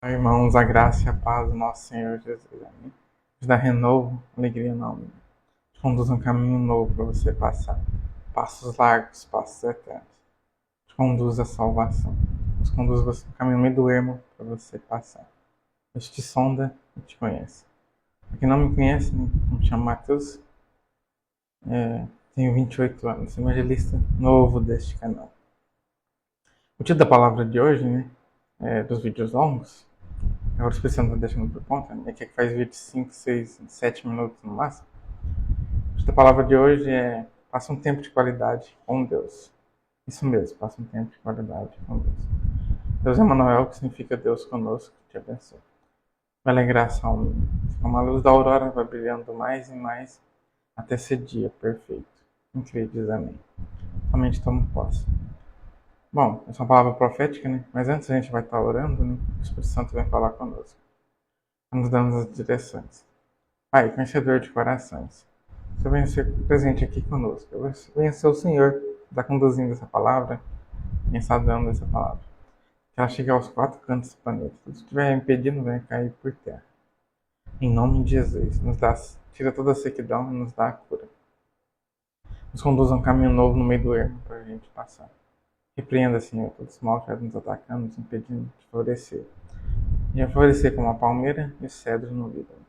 Irmãos, a graça e a paz do nosso Senhor Jesus. Amém. Nos dá renovo, alegria na alma. Te conduz um caminho novo para você passar. Passos largos, passos eternos. Te conduz à salvação. Nos conduz você no caminho meio do ermo para você passar. Deus te sonda e te conhece. Para quem não me conhece, né, eu me chamo Matheus. Tenho 28 anos, evangelista novo deste canal. O título da palavra de hoje, né, dos vídeos longos, agora os pessoas estão deixando por conta, né, que é que faz vídeo de 5, 6, 7 minutos no máximo. A palavra de hoje é: passa um tempo de qualidade com Deus. Isso mesmo, passa um tempo de qualidade com Deus. Deus é Emmanuel, que significa Deus conosco, te abençoe. Vai alegrar a sua alma. Como a luz da aurora vai brilhando mais e mais até ser dia perfeito. Incrível, amém. Somente toma posse. Bom, essa é uma palavra profética, né? Mas antes a gente vai estar orando, né? O Espírito Santo vem falar conosco. Nos dando as direções. Pai, conhecedor de corações, você venha ser presente aqui conosco. Venha ser o Senhor que está conduzindo essa palavra, quem está dando essa palavra. Que ela chegue aos 4 cantos do planeta. Se estiver impedindo, venha cair por terra. Em nome de Jesus, tira toda a sequidão e nos dá a cura. Nos conduz a um caminho novo no meio do ermo para a gente passar. Repreenda, Senhor, todo esse mal que vai nos atacando, nos impedindo de florescer. E florescer como a palmeira e o cedro no Líbano.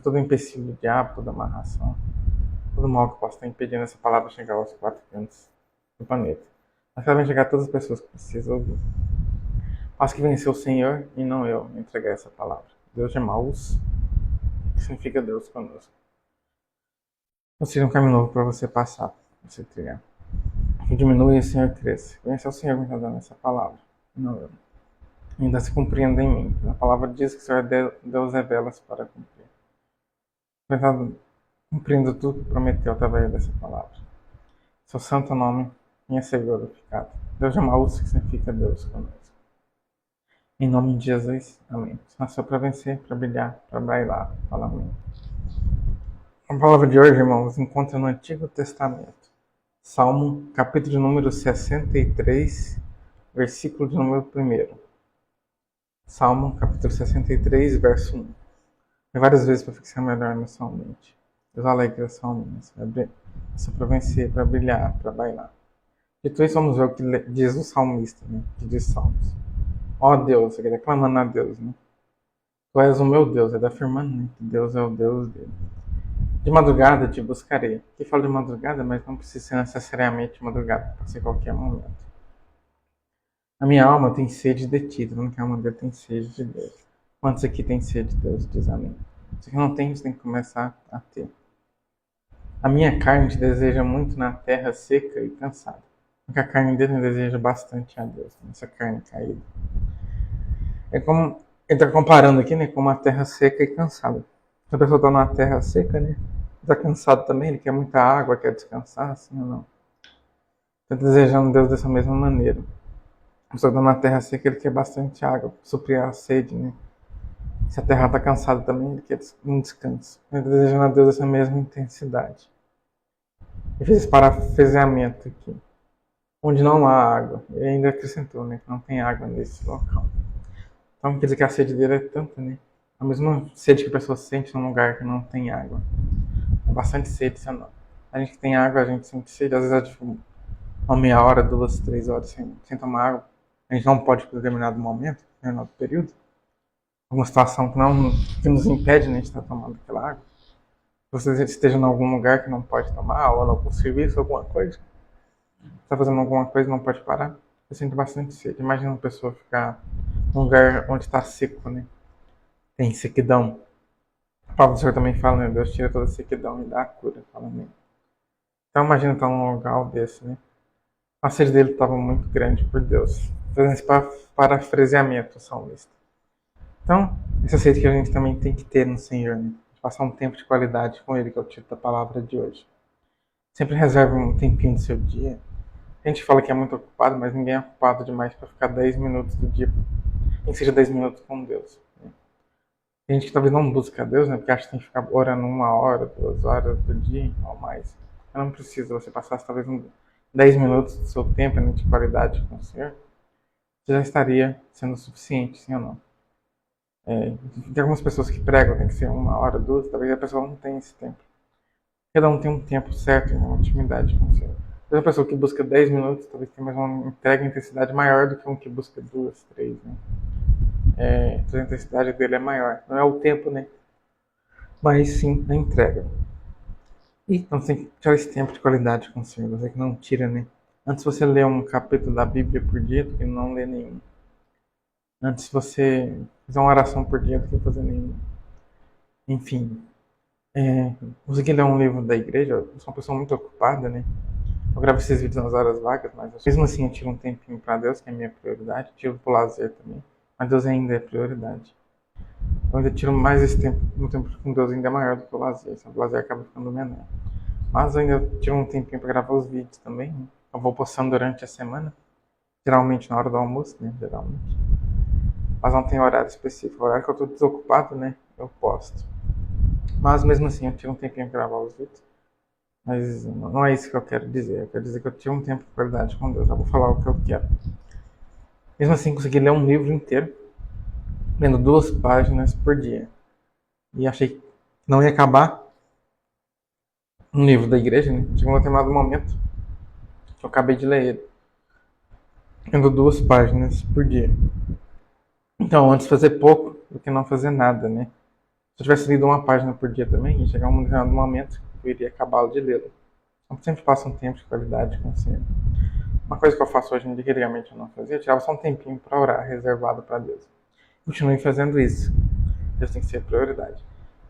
Todo empecilho do diabo, toda amarração, todo mal que possa estar impedindo essa palavra chegar aos 4 cantos do planeta. Mas ela vai chegar a todas as pessoas que precisam ouvir. Faça que vencer o Senhor e não eu entregar essa palavra. Deus de Maús, que significa Deus conosco. Ou seja, um caminho novo para você passar, para você trilhar. Que diminua e o Senhor cresça. Vencer o Senhor que está dando essa palavra, não eu. Ainda se cumprindo em mim. A palavra diz que o Senhor Deus é velas para cumprir. Vai estar cumprindo tudo que prometeu através dessa palavra. Seu santo nome venha ser glorificado. Deus de Maús, que significa Deus conosco. Em nome de Jesus, amém. Você nasceu para vencer, para brilhar, para bailar. Fala amém. A palavra de hoje, irmãos, encontra no Antigo Testamento. Salmo, capítulo de número 63, versículo de número 1. Salmo, capítulo 63, verso 1. Tem várias vezes para fixar melhor na sua mente. Deus alegra a sua mente. Nasceu para vencer, para brilhar, para bailar. Dito isso, vamos ver o que diz o salmista, né? Que diz Salmos. Ó Deus, ele declamando a Deus, né? Tu és o meu Deus, ele afirmando, né? Que Deus é o Deus dele. De madrugada te buscarei. Aqui fala de madrugada, mas não precisa ser necessariamente madrugada, pode ser qualquer momento. A minha alma tem sede de ti, falando que a alma dele tem sede de Deus. Quantos aqui tem sede de Deus? Diz amém. Se não tem, você tem que começar a ter. A minha carne te deseja muito na terra seca e cansada. Porque a carne dele deseja bastante a Deus, essa carne caída. É como ele está comparando aqui, né, com uma terra seca e cansada. Se a pessoa está numa terra seca, né, está cansado também, ele quer muita água, quer descansar, assim ou não. Está desejando Deus dessa mesma maneira. A pessoa está na terra seca, ele quer bastante água, suprir a sede, né. Se a terra está cansada também, ele quer um descanso. Ele está desejando a Deus essa mesma intensidade. Ele fez esse parafraseamento aqui. Onde não há água. Ele ainda acrescentou, né, que não tem água nesse local. Então quer dizer que a sede dele é tanta, né? A mesma sede que a pessoa sente num lugar que não tem água. É bastante sede, se não. A gente que tem água, a gente sente sede. Às vezes a gente fica uma meia hora, 2, 3 horas sem tomar água. A gente não pode por determinado momento, determinado período. Alguma situação que nos impede, né, de estar tomando aquela água. Se você esteja em algum lugar que não pode tomar, ou em algum serviço, alguma coisa, está fazendo alguma coisa e não pode parar, você sente bastante sede. Imagina uma pessoa ficar num lugar onde está seco, né? Tem sequidão. A palavra do Senhor também fala, né? Deus tira toda a sequidão e dá a cura. Fala, né? Então imagina estar num lugar desse, né? A sede dele estava muito grande por Deus. Fazendo esse parafraseamento salmista. Então, essa sede que a gente também tem que ter no Senhor, né? Passar um tempo de qualidade com Ele, que é o título da palavra de hoje. Sempre reserve um tempinho do seu dia. A gente fala que é muito ocupado, mas ninguém é ocupado demais para ficar 10 minutos do dia, nem que seja 10 minutos com Deus. Né? Tem gente que talvez não busca a Deus, né? Porque acha que tem que ficar orando 1 hora, 2 horas do dia ou mais. Mas não precisa, você passar talvez 10 minutos do seu tempo, né, de qualidade com o Senhor, você já estaria sendo suficiente, sim ou não? Tem algumas pessoas que pregam, tem que ser 1 hora, 2, talvez a pessoa não tenha esse tempo. Cada um tem um tempo certo, né, uma intimidade com o Senhor. Uma pessoa que busca 10 minutos, talvez tenha mais uma entrega e intensidade maior do que um que busca 2, 3, né? A intensidade dele é maior. Não é o tempo, né? Mas sim a entrega. Então você tem que tirar esse tempo de qualidade com o Senhor. Você que não tira, né? Antes você lê um capítulo da Bíblia por dia do que não lê nenhum. Antes você fazer uma oração por dia do que fazer nenhum. Enfim. Consegui ler um livro da igreja. Eu sou uma pessoa muito ocupada, né? Eu gravo esses vídeos nas horas vagas, mas mesmo assim eu tiro um tempinho para Deus, que é a minha prioridade. Tiro pro lazer também. Mas Deus ainda é prioridade. Eu ainda tiro mais esse tempo, um tempo com Deus ainda é maior do que o lazer. O lazer acaba ficando menor. Mas eu ainda tiro um tempinho para gravar os vídeos também. Né? Eu vou postando durante a semana. Geralmente na hora do almoço, né? Geralmente. Mas não tem horário específico. O horário que eu estou desocupado, né? Eu posto. Mas mesmo assim eu tiro um tempinho para gravar os vídeos. Mas não é isso que eu quero dizer. Eu quero dizer que eu tiro um tempo de qualidade com Deus. Eu vou falar o que eu quero. Mesmo assim, consegui ler um livro inteiro, lendo 2 páginas por dia. E achei que não ia acabar um livro da igreja, né? Chegou um determinado momento que eu acabei de ler ele. Lendo 2 páginas por dia. Então, antes fazer pouco do que não fazer nada, né? Se eu tivesse lido 1 página por dia também, ia chegar um determinado momento que eu iria acabá-lo de lê-lo. Então, sempre passo um tempo de qualidade com o Senhor. Uma coisa que eu faço hoje em dia que antigamente eu não fazia, eu tirava só um tempinho para orar, reservado para Deus. Continue fazendo isso. Deus tem que ser prioridade.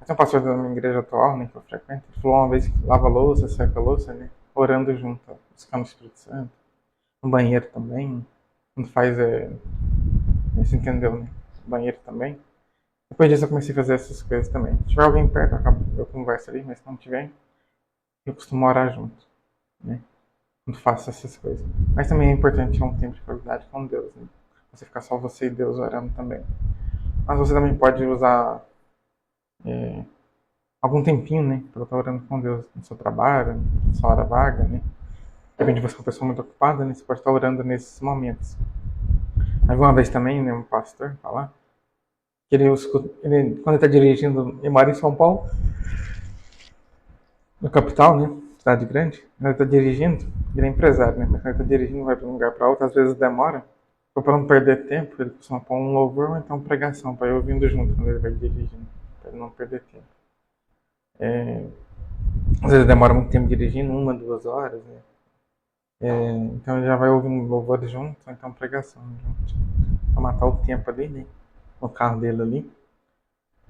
Tem um pastor da minha igreja atual, né, que eu frequento, ele falou uma vez que lava a louça, seca a louça, né, orando junto, buscando o Espírito Santo. No banheiro também, quando faz, você entendeu, né, no banheiro também. Depois disso eu comecei a fazer essas coisas também. Se tiver alguém perto, eu converso ali, mas se não tiver, eu costumo orar junto, né, quando faço essas coisas. Mas também é importante tirar um tempo de qualidade com Deus, né, você ficar só você e Deus orando também. Mas você também pode usar algum tempinho, né, para estar orando com Deus no seu trabalho, na sua hora vaga, né. Depende de você, é uma pessoa muito ocupada, né, você pode estar orando nesses momentos. Aí uma vez também, né, um pastor falar que ele quando ele está dirigindo, ele mora em São Paulo, na capital, né, cidade grande, quando ele está dirigindo, ele é empresário, né, mas quando ele está dirigindo, vai de um lugar para outro, às vezes demora. Então, para não perder tempo, ele costuma pôr um louvor ou então pregação, para ir ouvindo junto quando ele vai dirigindo, para ele não perder tempo. Às vezes demora muito tempo dirigindo, 1, 2 horas, né? Então ele já vai ouvindo louvor junto, ou então pregação junto, para matar o tempo ali, né? No carro dele ali.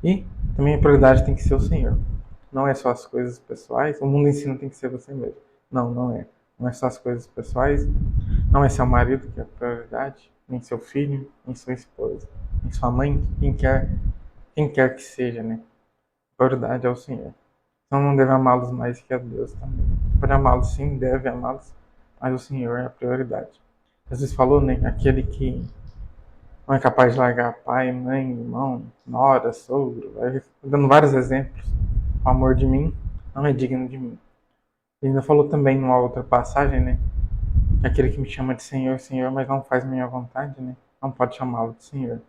E também a prioridade tem que ser o Senhor. Não é só as coisas pessoais, o mundo ensina tem que ser você mesmo. Não, não é. Não é só as coisas pessoais, não é seu marido que é a prioridade, nem seu filho, nem sua esposa, nem sua mãe, quem quer que seja, né? A prioridade é o Senhor. Então não deve amá-los mais que a Deus também. Pode amá-los sim, deve amá-los, mas o Senhor é a prioridade. Jesus falou, né? Aquele que não é capaz de largar pai, mãe, irmão, nora, sogro, vai dando vários exemplos. O amor de mim não é digno de mim. Ele ainda falou também numa outra passagem, né? Que aquele que me chama de Senhor, Senhor, mas não faz minha vontade, né? Não pode chamá-lo de Senhor.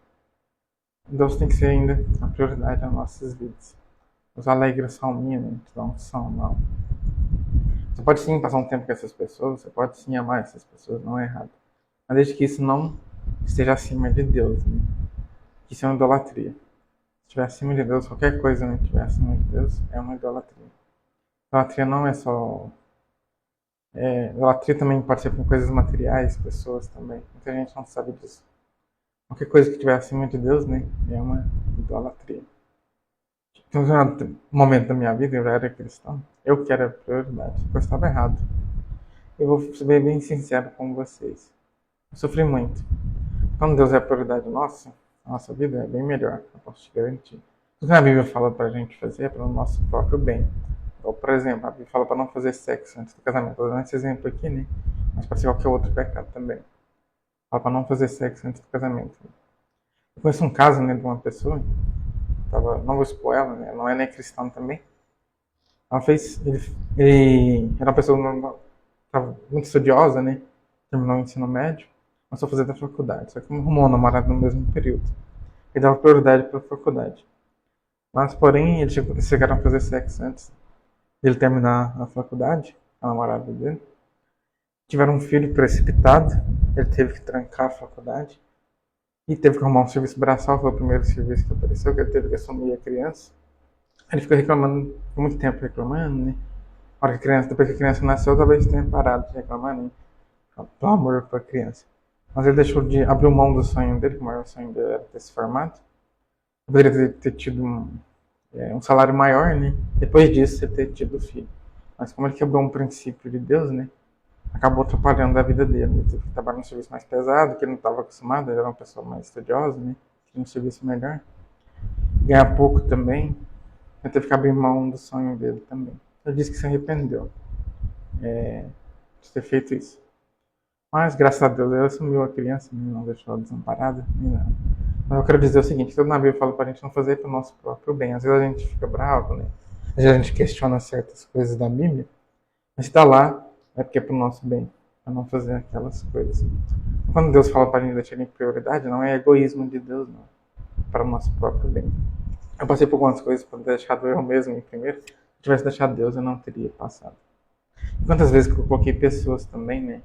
Deus tem que ser ainda a prioridade das nossas vidas. Os alegres salminhos, né? Te dá um salmão. Você pode sim passar um tempo com essas pessoas, você pode sim amar essas pessoas, não é errado. Mas desde que isso não esteja acima de Deus, né? Isso é uma idolatria. Se estiver acima de Deus, qualquer coisa que estiver acima de Deus é uma idolatria. Idolatria não é só... idolatria também pode ser com coisas materiais, pessoas também. Muita gente não sabe disso. Qualquer coisa que estiver acima de Deus, né? É uma idolatria. Tem um momento da minha vida, eu já era cristão, eu que era a prioridade, eu estava errado. Eu vou ser bem sincero com vocês. Eu sofri muito. Quando Deus é a prioridade nossa, a nossa vida é bem melhor, eu posso te garantir. O que a Bíblia fala pra gente fazer é para o nosso próprio bem. Então, por exemplo, a Bíblia fala para não fazer sexo antes do casamento. Estou dando esse exemplo aqui, né? Mas pode ser qualquer outro pecado também. Fala para não fazer sexo antes do casamento. Eu conheço um caso, né, de uma pessoa, não vou expor ela, né? Ela não é nem cristã também. Ela fez. Ele era uma pessoa muito estudiosa, né? Terminou o ensino médio, começou a fazer da faculdade. Só que não arrumou um namorado no mesmo período. ele dava prioridade para a faculdade. Mas, porém, eles chegaram a fazer sexo antes dele terminar a faculdade, a namorada dele. Tiveram um filho precipitado, ele teve que trancar a faculdade e teve que arrumar um serviço braçal, foi o primeiro serviço que apareceu, que ele teve que assumir a criança. Ele ficou reclamando, por muito tempo reclamando, né? Depois que a criança nasceu, talvez tenha parado de reclamar, né? Pelo amor para a criança. Mas ele deixou de abrir mão do sonho dele, que o maior sonho dele era ter se formado. Ele poderia ter tido um salário maior, né? Depois disso, ele ter tido filho. Mas como ele quebrou um princípio de Deus, né? Acabou atrapalhando a vida dele. Ele teve que trabalhar num serviço mais pesado, que ele não estava acostumado, ele era uma pessoa mais estudiosa, né? Tinha um serviço melhor. Ganhar pouco também. Ele teve que abrir mão do sonho dele também. Ele disse que se arrependeu de ter feito isso. Mas, graças a Deus, ele assumiu a criança, né? Não deixou ela desamparada, nem nada. Mas eu quero dizer o seguinte, todo na Bíblia fala pra gente não fazer para o nosso próprio bem. Às vezes a gente fica bravo, né? Às vezes a gente questiona certas coisas da Bíblia, mas se está lá, é porque é para o nosso bem, para não fazer aquelas coisas. Quando Deus fala para a gente deixar em prioridade, não é egoísmo de Deus, não. É para o nosso próprio bem. Eu passei por algumas coisas para ter deixado eu mesmo em primeiro. Se eu tivesse deixado Deus, eu não teria passado. E quantas vezes que eu coloquei pessoas também, né,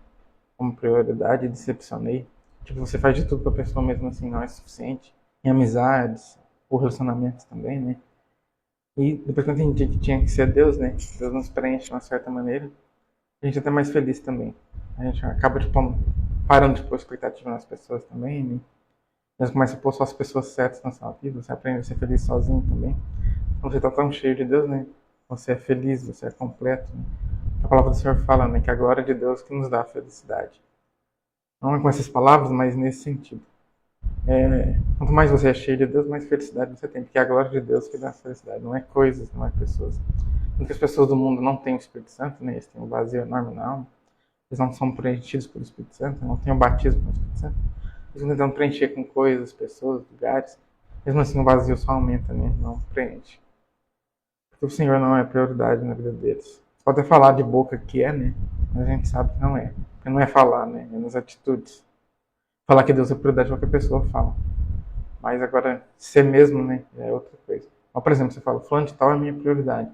como prioridade e decepcionei. Tipo, você faz de tudo para a pessoa mesmo assim não é suficiente. Em amizades, ou relacionamentos também, né? E depois que eu entendi que tinha que ser Deus, né? Deus nos preenche de uma certa maneira. A gente é até mais feliz também. A gente acaba, tipo, parando de pôr expectativa nas pessoas também, né? Deus começa a pôr só as pessoas certas na sua vida. Você aprende a ser feliz sozinho também. Quando você está tão cheio de Deus, né? Você é feliz, você é completo. Né? A palavra do Senhor fala, né? Que a glória de Deus que nos dá a felicidade. Não é com essas palavras, mas nesse sentido. Quanto mais você é cheio de Deus, mais felicidade você tem. Porque é a glória de Deus que dá a felicidade. Não é coisas, não é pessoas. Muitas pessoas do mundo não têm o Espírito Santo, né? Eles têm um vazio enorme na alma. Eles não são preenchidos pelo Espírito Santo, não têm o batismo pelo Espírito Santo. Eles estão tentando preencher com coisas, pessoas, lugares. Mesmo assim, o vazio só aumenta, né? Não preenche. Porque o Senhor não é prioridade na vida deles. Você pode até falar de boca que é, né? Mas a gente sabe que não é. Porque não é falar, né? É nas atitudes. Falar que Deus é prioridade, qualquer pessoa fala. Mas agora, ser mesmo, né? É outra coisa. Ou, por exemplo, você fala, fulano de tal é a minha prioridade.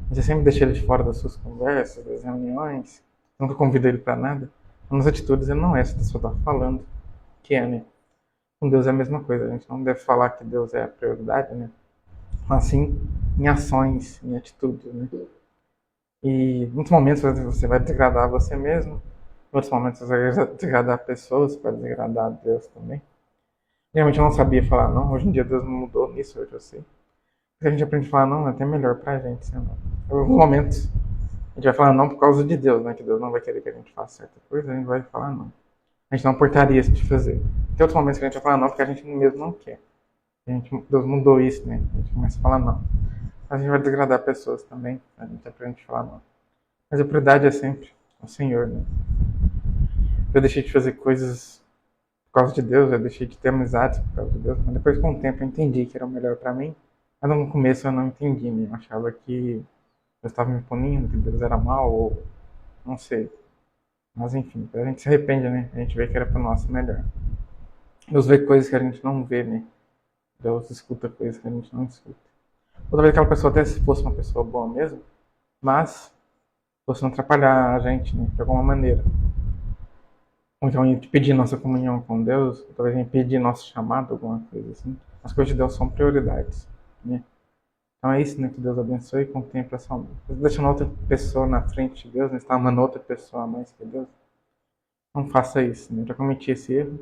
Você sempre deixa ele de fora das suas conversas, das reuniões. Nunca convida ele para nada. Nas atitudes ele não é, você só está falando que é, né? Com Deus é a mesma coisa. A gente não deve falar que Deus é a prioridade, né? Mas sim em ações, em atitudes, né? E em muitos momentos você vai desagradar você mesmo. Em outros momentos você vai desagradar pessoas, pode desagradar a Deus também. Realmente eu não sabia falar não. Hoje em dia Deus mudou nisso, hoje eu sei. Porque a gente aprende a falar não, é até melhor pra gente, sei lá. Em alguns momentos a gente vai falar não por causa de Deus, né? Que Deus não vai querer que a gente faça certa coisa, a gente vai falar não. A gente não portaria isso de fazer. Tem outros momentos que a gente vai falar não porque a gente mesmo não quer. Deus mudou isso, né? A gente começa a falar não. A gente vai desagradar pessoas também, a gente aprende a falar não. Mas a prioridade é sempre o Senhor, né? Eu deixei de fazer coisas por causa de Deus, eu deixei de ter amizades por causa de Deus, mas depois com o tempo eu entendi que era o melhor pra mim. Mas no começo eu não entendi, né? Eu achava que Deus estava me punindo, que Deus era mal, ou não sei. Mas enfim, a gente se arrepende, né? A gente vê que era pro nosso melhor. Deus vê coisas que a gente não vê, né? Deus escuta coisas que a gente não escuta. Outra vez aquela pessoa, até se fosse uma pessoa boa mesmo, mas fosse não atrapalhar a gente, né? De alguma maneira. Ou então impedir nossa comunhão com Deus, talvez impedir nosso chamado, alguma coisa assim. As coisas de Deus são prioridades, né? Então é isso, né? Que Deus abençoe e contempla essa alma. Você deixando outra pessoa na frente de Deus, né? Você está amando outra pessoa a mais que Deus. Não faça isso, né? Eu já cometi esse erro.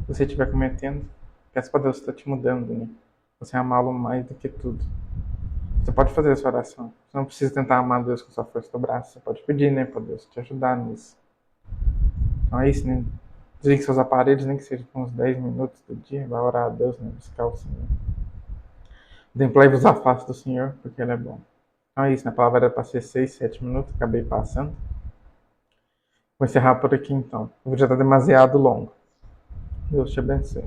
Se você estiver cometendo, peça para Deus estar te mudando, né? Você amá-lo mais do que tudo. Você pode fazer essa oração. Você não precisa tentar amar Deus com sua força do braço. Você pode pedir, né? Para Deus te ajudar nisso. Então é isso, né? Desligue seus aparelhos, nem que seja por uns 10 minutos do dia. Vai orar a Deus, né? Buscar o Senhor. Contemplai-vos a face do Senhor, porque Ele é bom. Então é isso, né? A palavra era para ser 6, 7 minutos. Acabei passando. Vou encerrar por aqui então. O vídeo já está demasiado longo. Deus te abençoe.